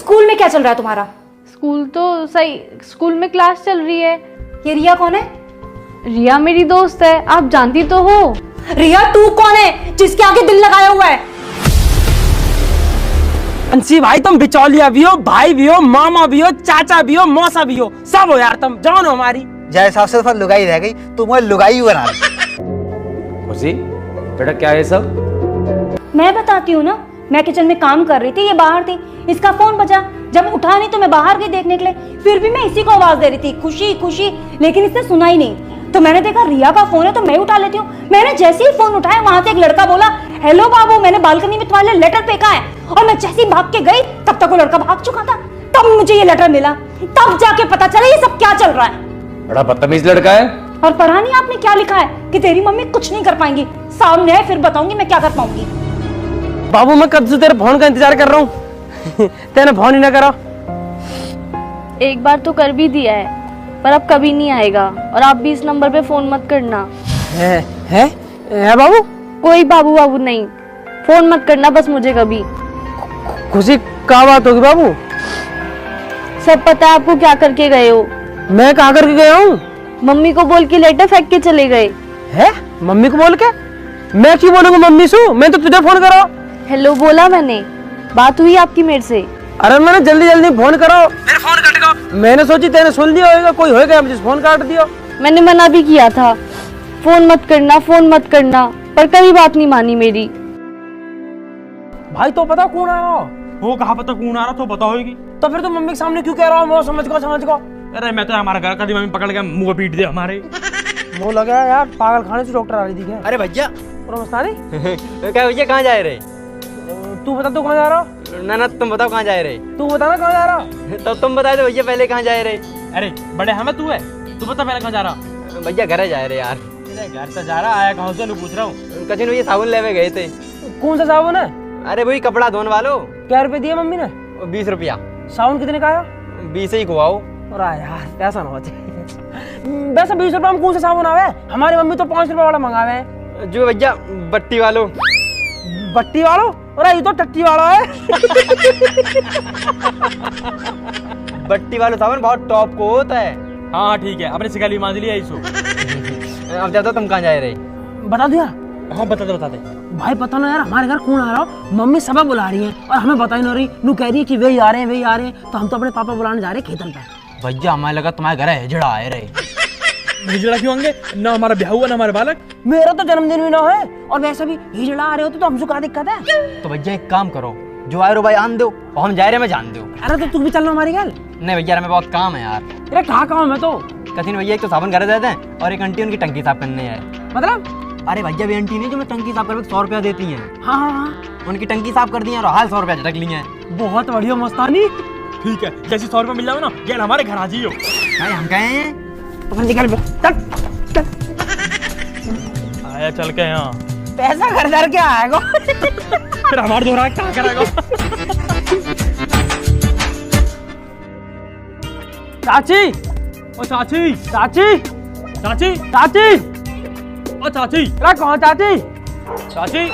School में क्या चल रहा है तुम्हारा? स्कूल तो सही, स्कूल में क्लास चल रही है। ये रिया कौन है? रिया मेरी दोस्त है, आप जानती तो हो। रिया तू कौन है जिसके आगे दिल लगाया हुआ है? अंशी भाई तुम बिचौलिया भी हो, भाई भी हो, मामा भी हो, चाचा भी हो, मौसा भी हो, सब हो यार, तुम जान हो हमारी। जय साहब से तो लुगाई रह गई, तुम मुझे लुगाई बना दी। खुशी बेटा क्या है सब? मैं बताती हूँ ना, मैं किचन में काम कर रही थी, ये बाहर थी, इसका फोन बजा, जब उठा नहीं तो मैं बाहर गई देखने के लिए, फिर भी मैं इसी को आवाज दे रही थी खुशी खुशी, लेकिन इसने सुना ही नहीं। तो मैंने देखा रिया का फोन है तो मैं उठा लेती हूँ। मैंने जैसे ही फोन उठाया वहां से एक लड़का बोला, हेलो बाबू, मैंने बालकनी में तुम्हारे लिए लेटर फेंका है। और मैं जैसे ही भाग के गई तब तक वो लड़का भाग चुका था। तब मुझे ये लेटर मिला, तब जाके पता चला ये सब क्या चल रहा है। बड़ा बदतमीज लड़का है। और पढ़ा नहीं आपने क्या लिखा है कि तेरी मम्मी कुछ नहीं कर पाएंगी, सामने है फिर बताऊंगी मैं क्या कर पाऊंगी। बाबू मैं कब से तेरे फोन का इंतजार कर रहा हूँ तेने फोन ही ना करा। एक बार तो कर भी दिया है, पर अब कभी नहीं आएगा। और आप भी इस नंबर पे फोन मत करना। है बाबू? कोई बाबू बाबू नहीं, फोन मत करना बस मुझे कभी। खुशी क्या बात होगी बाबू? सब पता है आपको क्या करके गए हो। मैं कहाँ करके गया हूँ? मम्मी को बोल के लेटर फेंक के चले गए। है मम्मी को बोल के? मैं क्यों बोलूंगा मम्मी से? मैं तो तुझे फोन करा। हेलो बोला मैंने, बात हुई आपकी मेरे से। अरे मैंने जल्दी जल्दी फोन करो, मेरा फोन कट गया। मैंने सोची तेने सुन लिया होगा, कोई होगा मुझे फोन काट दिया। मैंने मना भी किया था, फोन मत करना फोन मत करना, पर कभी बात नहीं मानी मेरी। भाई तो पता कौन आ रहा? वो कहाँ पता कौन आ रहा तो पता होगी। तो फिर तुम मम्मी के सामने क्यों कह रहा हो? समझ गो। अरे मैं तो हमारा घर कभी मम्मी पकड़ के मुंह पीट दे हमारे। वो लगा यार पागल खाने से डॉक्टर आ रही थी क्या? अरे भैया क्या भैया कहाँ जा रहे? तू बता, तू कहाँ जा रहा? ना तुम बताओ कहाँ जा रहे? तू बता ना कहाँ जा रहा? तो तुम बता दो भैया पहले कहाँ जा रहे? अरे बड़े हमें तू है, तू बता पहले कहाँ जा रहा? भैया घर जा रहे यार। घर से जा रहा, आया कहाँ से पूछ रहा हूँ। कचिन भैया साबुन लेवे गए थे। कौन सा साबुन है? अरे वही कपड़ा धोने वालो। क्या रुपए दिए मम्मी ने? 20 रुपया। साबुन कितने का आया? 20 ही खुआओ। यार पैसा ना बचे। वैसे 20 रुपए में कौन सा साबुन आवे? हमारी मम्मी तो 5 रुपए वाला मंगावे। जो भैया बट्टी वालो। बट्टी वालो? अरे ये तो टट्टी वाला है। बट्टी वालो साबुन बहुत टॉप को होता है। हाँ ठीक है, अपने शिकाली मान लिया इसो। अब जाता तुम कहाँ जा रहे? बता दिया? हाँ बता दे। भाई पता ना यार हमारे घर कौन आ रहा हो? मम्मी सब बुला रही है और हमें बता ही नहीं रही। नू कह रही है कि वे आ रहे हैं, तो हम तो अपने पापा बुलाने जा रहे हैं खेतन पे। भैया हमारे लगा तुम्हारे घर हिजड़ा आए रहे। हिजड़ा क्यों होंगे? ना हमारा ब्याह हुआ ना हमारे बालक। मेरा तो जन्मदिन भी ना है और वैसे भी हिजड़ा आ रहे होते तो हमसे क्या दिक्कत है? तो भैया एक काम करो, जो आए रो भाई आन दो और हम जा रहे हैं, मैं जान दो। अरे तो तू भी चलना हमारी घर? नहीं भैया हमें बहुत काम है यार। अरे कहाँ काम है तो? कथिन भैया एक तो साबुन घर देते हैं और एक आंटी उनकी टंकी साफ करने है। मतलब? अरे भैया भी आंटी नहीं जो मैं टंकी साफ करके 100 रुपया देती हैं। हाँ, उनकी टंकी साफ कर दी है और हाल 100 रुपया झटक लिए हैं। बहुत बढ़िया मस्तानी। ठीक है, जैसे 100 रुपये मिल जाओ ना, ये हमारे घर आ जाइयो। भाई हम कहे हैं तो निकल आया चल के यहाँ पैसा घर दर के आएगा। फिर हमारे दोहरा क्या करेगा? चाची, ओ चाची, चाची, चाची, चाची, ओ चाची, अरे कौन चाची? चाची।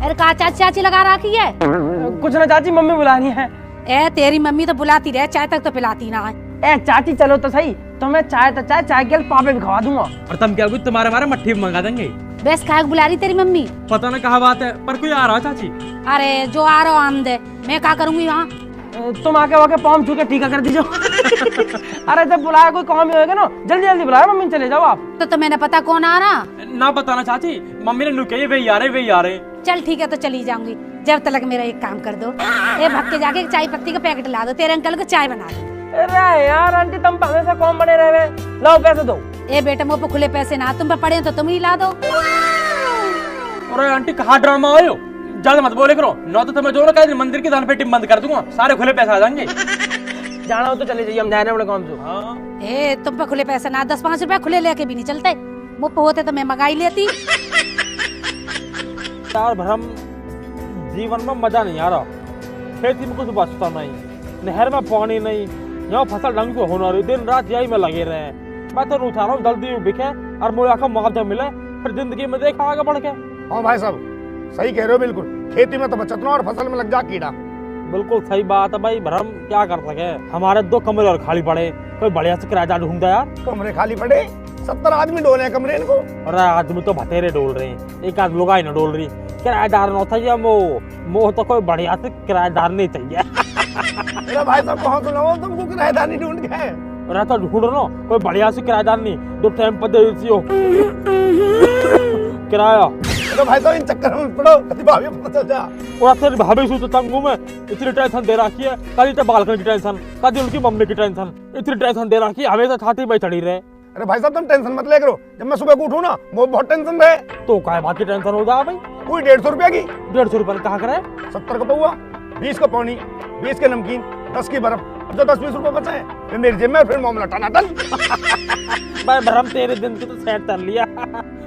अरे कहा चाची लगा रखी है? कुछ ना चाची, मम्मी बुला रही है। ए तेरी मम्मी तो बुलाती रहे, चाय तक तो पिलाती ना है। ए चाची चलो तो सही, तो मैं चाय के पापे भी खवा दूंगा। और तुम क्या कुछ तुम्हारे हमारे मट्ठी मंगा देंगे। बस काहे को बुला रही तेरी मम्मी? पता ना कहाँ बात है, पर कोई आ रहा है चाची। अरे जो आ रहा आम दे, मैं क्या करूंगी वहाँ? तुम आके वाके पाँव छू के टीका कर दीजिए। अरे जब बुलाया कोई काम ही होगा ना, जल्दी जल्दी बुलाया मम्मी, चले जाओ आप। तो मैंने पता कौन आ रहा? ना बताना चाची, मम्मी ने नुके वही आ रहे। चल ठीक है तो चली जाऊंगी, जब तक मेरा एक काम कर दो। ए भग के जाके चाय पत्ती का पैकेट ला दो, तेरे अंकल को चाय बना दो। अरे यार आंटी तुम पहले से कौन बने रहे? लो पैसे दो। ए बेटा मुँह पे खुले पैसे ना, तुम पे पड़े तो तुम ही ला दो। अरे आंटी कहाँ ड्रामा आयो, ज्यादा मत बोले करो, न तो तुम्हें जो ना मंदिर की दान पेटी बंद कर दूंगा, सारे खुले पैसे आ जाएंगे। जाना हो तो चले जाइए, हम जा रहे हैं अपने काम से। हाँ। ए तुम पे खुले पैसे ना, 10-5 रुपया खुले लेके भी नहीं चलते। मुँह पे होते तो मैं मंगा ही लेती। यार भरम जीवन में मजा नहीं आ रहा, खेती में कुछ बचता नहीं, नहर में पानी नहीं, यहाँ फसल ढंग से होना रही, दिन रात यही में लगे रहे। मैं तो उठा रहा हूँ जल्दी बिके और मुझे का मुआवजा मिले, फिर जिंदगी में देखा आगे बढ़ के। हाँ भाई साहब सही कह रहे हो बिल्कुल, खेती में तो बचत ना और फसल में लग जा कीड़ा। बिल्कुल सही बात है भाई, भरम क्या कर सके। हमारे 2 कमरे और खाली पड़े, कोई बढ़िया से किराएदार ढूंढता यार। कमरे खाली पड़े, 70 आदमी डोले हैं कमरे इनको। अरे आदमी तो बतेरे डोल रहे हैं, एक आध लोग न डोल रही। किराएदार न चाहिए मोह तो कोई बढ़िया से किराएदार नहीं चाहिए। अरे भाई साहब कहाँ सुनाओ तुमको किराएदार नहीं ढूंढ के। अरे तो ढूंढ लो कोई बढ़िया से किराएदार नहीं, 2 टाइम पर दे दी हो किराया। अरे भाई साहब इन चक्कर में पड़ो, कभी भाभी पता चल जा। और तेरी भाभी सू तो तंगू में इतनी टेंशन दे रखी है, कभी तो बालकनी की टेंशन, कभी उनकी मम्मी की टेंशन, इतनी टेंशन दे रखी है, हमेशा छाती पे चढ़ी रहे। अरे भाई साहब तुम टेंशन मत ले करो, जब मैं सुबह को उठूं ना वो बहुत टेंशन रहे। तो काय बात की टेंशन हो जा भाई। कोई 150 रुपया की, 150 रुपये कहाँ करे? 70 का पौआ, 20 का पानी, 20 के नमकीन, 10 की बर्फ। अब जो 10-20 रुपए बचे हैं फिर मेरी जेब में, फिर मामला टनाटन। भाई भरम तेरे दिन की तो सेट कर लिया।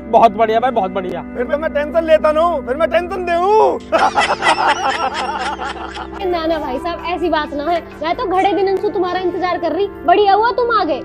बहुत बढ़िया भाई, बहुत बढ़िया। फिर मैं टेंशन लेता ना, फिर मैं टेंशन देऊं। ना ना भाई साहब ऐसी बात ना है, मैं तो घड़े दिन से तुम्हारा इंतजार कर रही, बढ़िया हुआ तुम आ गए।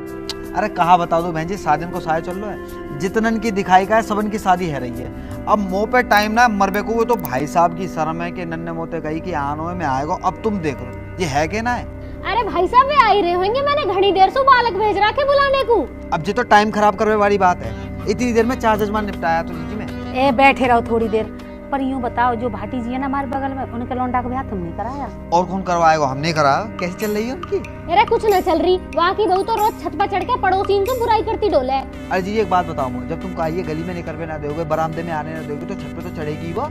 अरे कहा बता दो बहन जी, शादी को साय चल लो है, जितनन की दिखाई का है सबन की शादी है रही है। अब मुंह पे टाइम ना मरबे को, वो तो भाई साहब की शर्म है कि नन्ने मोते गई कि आनो में आएगा। अब तुम देख लो ये है कि ना है। अरे भाई साहब वे आ ही रहे होंगे, मैंने घड़ी देर से बालक भेज रहा के बुलाने को। अब जी तो टाइम खराब करने वाली बात है, इतनी देर में 4 जजमान निपटाया तो जी में। ए बैठे रहो थोड़ी देर, पर यूँ बताओ जो भाटी जी है ना हमारे बगल में, उनके लौंडा का ब्याह तुमने कराया? और कौन करवाएगा, हमने करा। कैसे चल रही है उनकी? अरे कुछ न चल रही, वहाँ की बहू तो रोज छत पर चढ़ के पड़ोसी की बुराई करती डोले। अरे जी एक बात बताओ मुझे, जब तुम कहिए गली में निकलने ना दोगे, बरामदे में आने ना दोगे, तो छत पे तो चढ़ेगी वो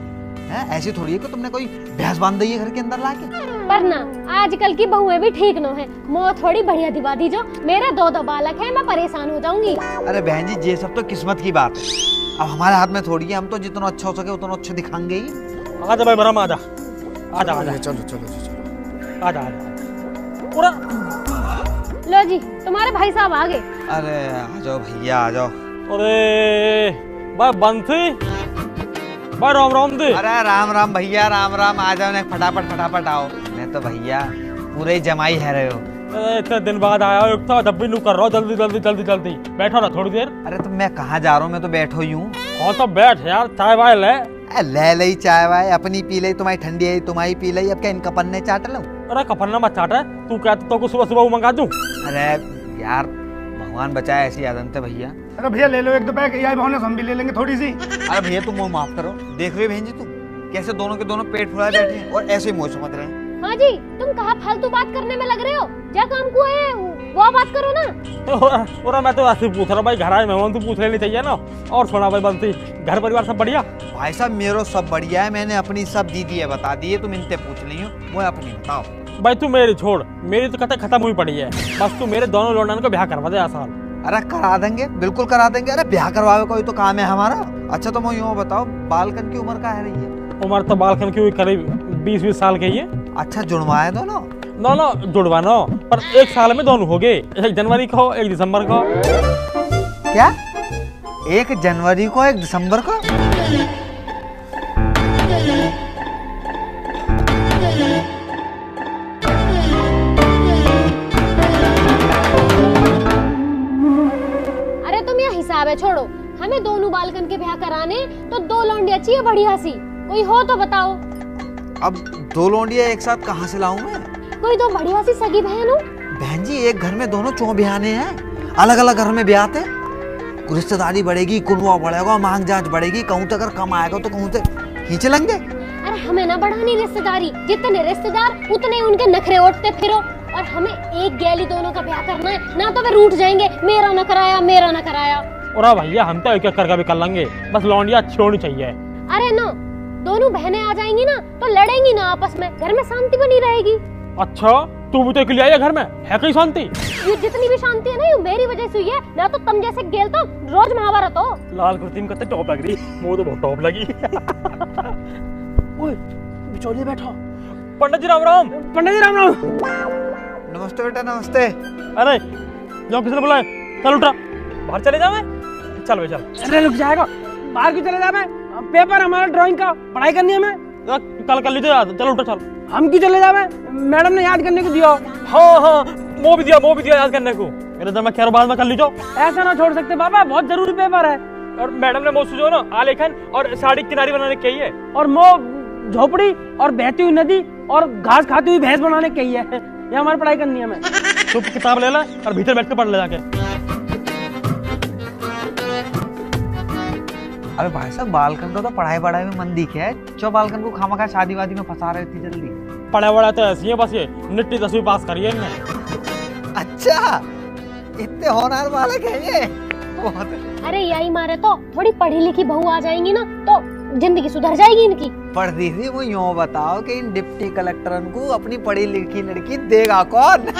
है। ऐसी थोड़ी है कि तुमने कोई भैंस बांध दी है घर के अंदर लाके। पर ना आजकल की बहुएं भी ठीक न है, मोह थोड़ी बढ़िया दिवा दी जो। मेरे 2 बालक है, मैं परेशान हो जाऊंगी। अरे बहन जी ये सब तो किस्मत की बात है, अब हमारे हाथ में थोड़ी है। हम तो जितना अच्छा हो सके उतना अच्छा दिखाएंगे ही। आजा भाई भरम, आजा आजा आजा, चलो चलो चलो, आजा आजा। पूरा लो जी तुम्हारे भाई साहब आ गए। अरे आ जाओ भैया आ जाओ। अरे भाई बंसी, भाई राम राम दे। अरे राम राम भैया, राम राम। आ जाओ ना, फटाफट फटाफट आओ। मैं तो भैया पूरे जमाई है रहे हो। इतने दिन बाद आया हो, तो जब भी नू कर रहा हो, जल्दी जल्दी जल्दी जल्दी बैठो ना थोड़ी देर। अरे तो मैं कहाँ जा रहा हूँ, मैं तो बैठो ही हूँ। हाँ तो बैठ यार, चाय वाय ले। ले लई चाय वाय, अपनी पी लई, तुम्हारी ठंडी है तुम्हारी पी लई, अब क्या इनका पन्ने चाट लूं? अरे कपन्ना मत चाट, तू क्या तो सुबह सुबह मंगा दूं? अरे यार भगवान बचाए ऐसी आदत है भैया। अरे भैया ले लो 1-2 पैक, यही बहाने से हम भी ले लेंगे थोड़ी सी। अरे भैया तुम मुँह माफ करो, देख रहे हो बहन जी तुम कैसे दोनों के दोनों पेट फुलाए बैठे हैं और ऐसे ही मुँह समझ रहे हैं। हाँ जी तुम कहाँ फालतू बात करने में लग रहे हो, जा काम को है वो बात करो ना। और मैं तो ऐसे पूछ रहा भाई, घर आए मेहमान तो पूछ लेनी चाहिए ना। और सुना भाई बंसी, घर परिवार सब बढ़िया? भाई साहब मेरो सब बढ़िया है, मैंने अपनी सब दीदी है बता दी है, तुम इनसे पूछ ली हो, वो अपनी बताओ। भाई तू मेरी छोड़, मेरी तो कथा खत्म हुई पड़ी है, बस तू मेरे दोनों लौंडन को ब्याह करवा दे आसान। अरे करा देंगे, बिल्कुल करा देंगे। अरे ब्याह करवावे कोई तो काम है हमारा। अच्छा तो मैं यूँ बताओ, बालकन की उम्र क्या है रही है? उम्र तो बालकन की करीब 20-20 साल की है। अच्छा जुड़वाए दोनों? ना जुड़वाना, पर 1 साल में दोनों हो गए, 1 जनवरी को 1 दिसंबर को। क्या 1 जनवरी को 1 दिसंबर को? अरे तुम यह हिसाब है छोड़ो, हमें दोनों बालकन के ब्याह कराने तो 2 लौंडिया चाहिए बढ़िया सी, कोई हो तो बताओ। अब 2 लौंडिया एक साथ कहाँ से लाऊं मैं? कोई 2 बढ़िया सी सगी बहन हो। बहन जी एक घर में दोनों चौ ब्याहने हैं, अलग अलग घर में ब्याहते। रिश्तेदारी बढ़ेगी, कुनवा बढ़ेगा, मांग जांच बढ़ेगी, कहूँ तो अगर कम आएगा तो कहूँ तो खींच लेंगे। अरे हमें ना बढ़ानी रिश्तेदारी, जितने रिश्तेदार उतने उनके नखरे ओटते फिरो, और हमें एक गैली दोनों का ब्याह करना है, ना तो वे रूठ जाएंगे, मेरा न कराया मेरा न कराया। और भैया हम तो एक एक करके भी कर लेंगे, बस लौंडिया अच्छी होनी चाहिए। अरे नो, दोनों बहनें आ जाएंगी ना तो लड़ेंगी ना आपस में, घर में शांति बनी रहेगी। अच्छा तू भी तो अकेली आई है, घर में है कहीं शांति? ये जितनी भी शांति है ना ये मेरी वजह से हुई है, ना तो तुम जैसे गेल तो रोज महाभारत हो। लाल कुर्ती में कितने टॉप लग रही, मुझे तो बहुत टॉप लगी। ओए बिचौलिए बैठो। पंडित जी राम राम। पंडित जी राम राम। नमस्ते बेटा नमस्ते। अरे जो किसने बुलाया, चल उठा, बाहर चले जावे। चल भाई चल। अरे रुक जाएगा, बाहर क्यों चले जावे? पेपर हमारा ड्राइंग का, पढ़ाई करनी है हमें। कल कर लीजिए याद, चल उठा चल। हम क्यों चले जावे? मैडम ने याद करने को दिया। हाँ वो भी दिया याद करने को। मेरे तो मैं खैर बाद में कर लीजिए। ऐसा ना छोड़ सकते बाबा, बहुत जरूरी पेपर है। और मैडम ने मुझसे जो ना आलेखन और साड़ी किनारी बनाने की है, और मो झोपड़ी और बहती हुई नदी और घास खाती हुई भैंस बनाने कही है, या हमारी पढ़ाई करनी है हमें। चुप किताब ले ला और भीतर बैठ के पढ़ ले जाके। अबे भाई साहब, बालकन का तो पढ़ाई में मन दिखे है, जो बालकन को खामखा शादी वादी में फंसा रहे इतनी जल्दी। पढ़ा वढ़ा तो ऐसी है, बस ये निट्टी 10वीं पास करी है इनने। अच्छा, इतने होनहार बालक है ये। अरे यही मारे तो थोड़ी पढ़ी लिखी बहू आ जाएंगी ना तो जिंदगी सुधर जाएगी इनकी। पढ़ती थी वो, यूं बताओ कि इन डिप्टी कलेक्टरन को अपनी पढ़ी लिखी लड़की देगा कौन?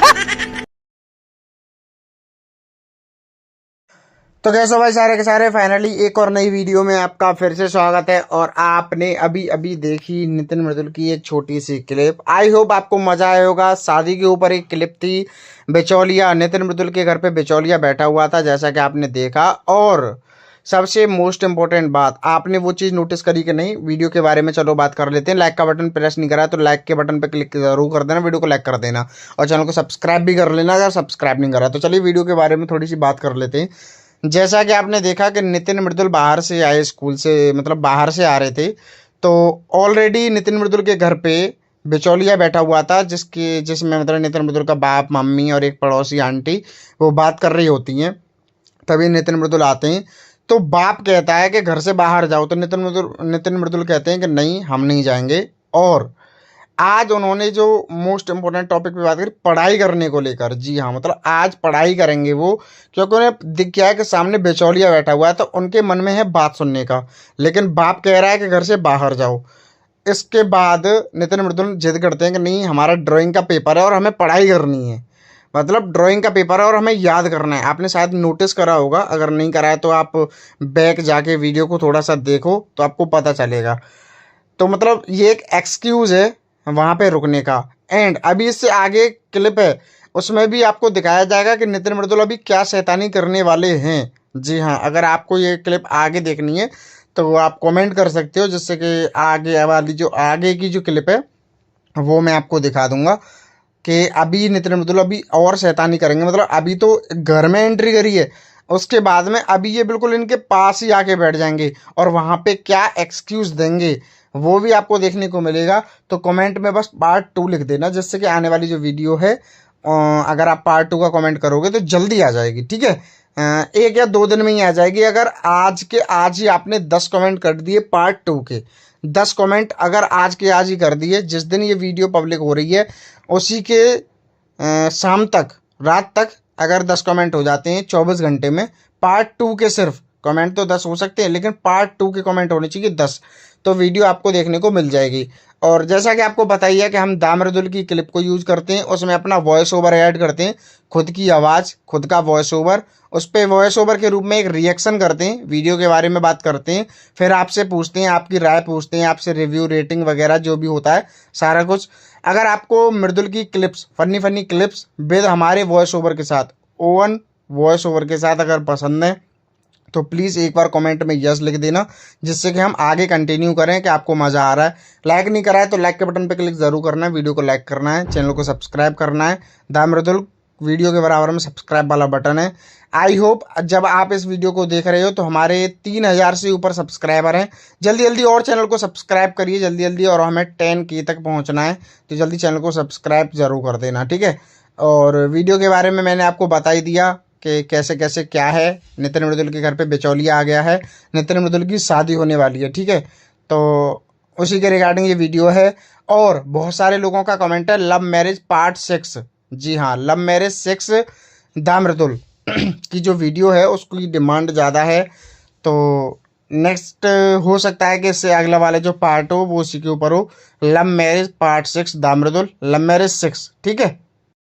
तो कैसे भाई सारे के सारे, फाइनली एक और नई वीडियो में आपका फिर से स्वागत है। और आपने अभी अभी देखी नितिन मृदुल की एक छोटी सी क्लिप। आई होप आपको मजा आया होगा। शादी के ऊपर एक क्लिप थी, बिचौलिया, नितिन मृदुल के घर पे बिचौलिया बैठा हुआ था जैसा कि आपने देखा। और सबसे मोस्ट इम्पोर्टेंट बात, आपने वो चीज़ नोटिस करी कि नहीं? वीडियो के बारे में चलो बात कर लेते हैं। लाइक का बटन प्रेस नहीं करा तो लाइक के बटन पर क्लिक जरूर कर देना, वीडियो को लाइक कर देना और चैनल को सब्सक्राइब भी कर लेना अगर सब्सक्राइब नहीं करा। तो चलिए वीडियो के बारे में थोड़ी सी बात कर लेते हैं। जैसा कि आपने देखा कि नितिन मृदुल बाहर से आए, स्कूल से, मतलब बाहर से आ रहे थे, तो ऑलरेडी नितिन मृदुल के घर पे बिचौलिया बैठा हुआ था जिसमें मतलब नितिन मृदुल का बाप, मम्मी और एक पड़ोसी आंटी वो बात कर रही होती हैं। तभी नितिन मृदुल आते हैं तो बाप कहता है कि घर से बाहर जाओ, तो नितिन मृदुल कहते हैं कि नहीं, हम नहीं जाएंगे। और आज उन्होंने जो मोस्ट इम्पोर्टेंट टॉपिक पे बात करी, पढ़ाई करने को लेकर। जी हाँ, मतलब आज पढ़ाई करेंगे वो, क्योंकि उन्हें दिख गया है कि सामने बिचौलिया बैठा हुआ है, तो उनके मन में है बात सुनने का, लेकिन बाप कह रहा है कि घर से बाहर जाओ। इसके बाद नितिन मृदुल जिद करते हैं कि नहीं, हमारा ड्राइंग का पेपर है और हमें पढ़ाई करनी है, मतलब ड्राइंग का पेपर है और हमें याद करना है। आपने शायद नोटिस करा होगा, अगर नहीं करा है तो आप बैक जाके वीडियो को थोड़ा सा देखो तो आपको पता चलेगा। तो मतलब ये एक एक्सक्यूज़ है वहाँ पे रुकने का। एंड अभी इससे आगे क्लिप है, उसमें भी आपको दिखाया जाएगा कि नितिन मृदुल अभी क्या शैतानी करने वाले हैं। जी हाँ, अगर आपको ये क्लिप आगे देखनी है तो आप कमेंट कर सकते हो, जिससे कि आगे वाली जो आगे की जो क्लिप है वो मैं आपको दिखा दूंगा कि अभी नितिन मृदुल अभी और शैतानी करेंगे। मतलब अभी तो घर में एंट्री करी है, उसके बाद में अभी ये बिल्कुल इनके पास ही आके बैठ जाएंगे और वहाँ पे क्या एक्सक्यूज़ देंगे वो भी आपको देखने को मिलेगा। तो कमेंट में बस पार्ट 2 लिख देना, जिससे कि आने वाली जो वीडियो है अगर आप पार्ट 2 का कमेंट करोगे तो जल्दी आ जाएगी। ठीक है, 1 या 2 दिन में ही आ जाएगी। अगर आज के आज ही आपने 10 कमेंट कर दिए पार्ट 2 के, 10 कमेंट अगर आज के आज ही कर दिए, जिस दिन ये वीडियो पब्लिक हो रही है उसी के शाम तक, रात तक अगर 10 कमेंट हो जाते हैं 24 घंटे में, पार्ट 2 के सिर्फ कमेंट तो 10 हो सकते हैं, लेकिन पार्ट 2 के कमेंट होने चाहिए 10, तो वीडियो आपको देखने को मिल जाएगी। और जैसा कि आपको पता ही है कि हम दा मृदुल की क्लिप को यूज़ करते हैं, उसमें अपना वॉइस ओवर ऐड करते हैं, खुद की आवाज़, खुद का वॉइस ओवर, उस पर वॉइस ओवर के रूप में एक रिएक्शन करते हैं, वीडियो के बारे में बात करते हैं, फिर आपसे पूछते हैं, आपकी राय पूछते हैं, आपसे रिव्यू, रेटिंग वगैरह जो भी होता है सारा कुछ। अगर आपको मृदुल की क्लिप्स, फनी क्लिप्स विद हमारे वॉइस ओवर के साथ, ओवन वॉइस ओवर के साथ अगर पसंद है तो प्लीज़ एक बार कमेंट में यस लिख देना, जिससे कि हम आगे कंटिन्यू करें कि आपको मज़ा आ रहा है। लाइक नहीं करा है तो लाइक के बटन पर क्लिक ज़रूर करना है, वीडियो को लाइक करना है, चैनल को सब्सक्राइब करना है। दा मृदुल वीडियो के बराबर में सब्सक्राइब वाला बटन है। आई होप जब आप इस वीडियो को देख रहे हो तो हमारे 3000 से ऊपर सब्सक्राइबर हैं। जल्दी जल्दी और चैनल को सब्सक्राइब करिए जल्दी जल्दी, और हमें 10K तक पहुँचना है, तो जल्दी चैनल को सब्सक्राइब ज़रूर कर देना। ठीक है, और वीडियो के बारे में मैंने आपको बता ही दिया कि कैसे कैसे क्या है। नितिन मृदुल के घर पे बिचौलिया आ गया है, नितिन मृदुल की शादी होने वाली है। ठीक है, तो उसी के रिगार्डिंग ये वीडियो है। और बहुत सारे लोगों का कमेंट है लव मैरिज पार्ट 6। जी हाँ, लव मैरिज 6 दा मृदुल की जो वीडियो है उसकी डिमांड ज़्यादा है, तो नेक्स्ट हो सकता है कि इससे अगला वाले जो पार्ट हो वो उसी के ऊपर हो, लव मैरिज पार्ट 6 दा मृदुल, लव मैरिज 6। ठीक है।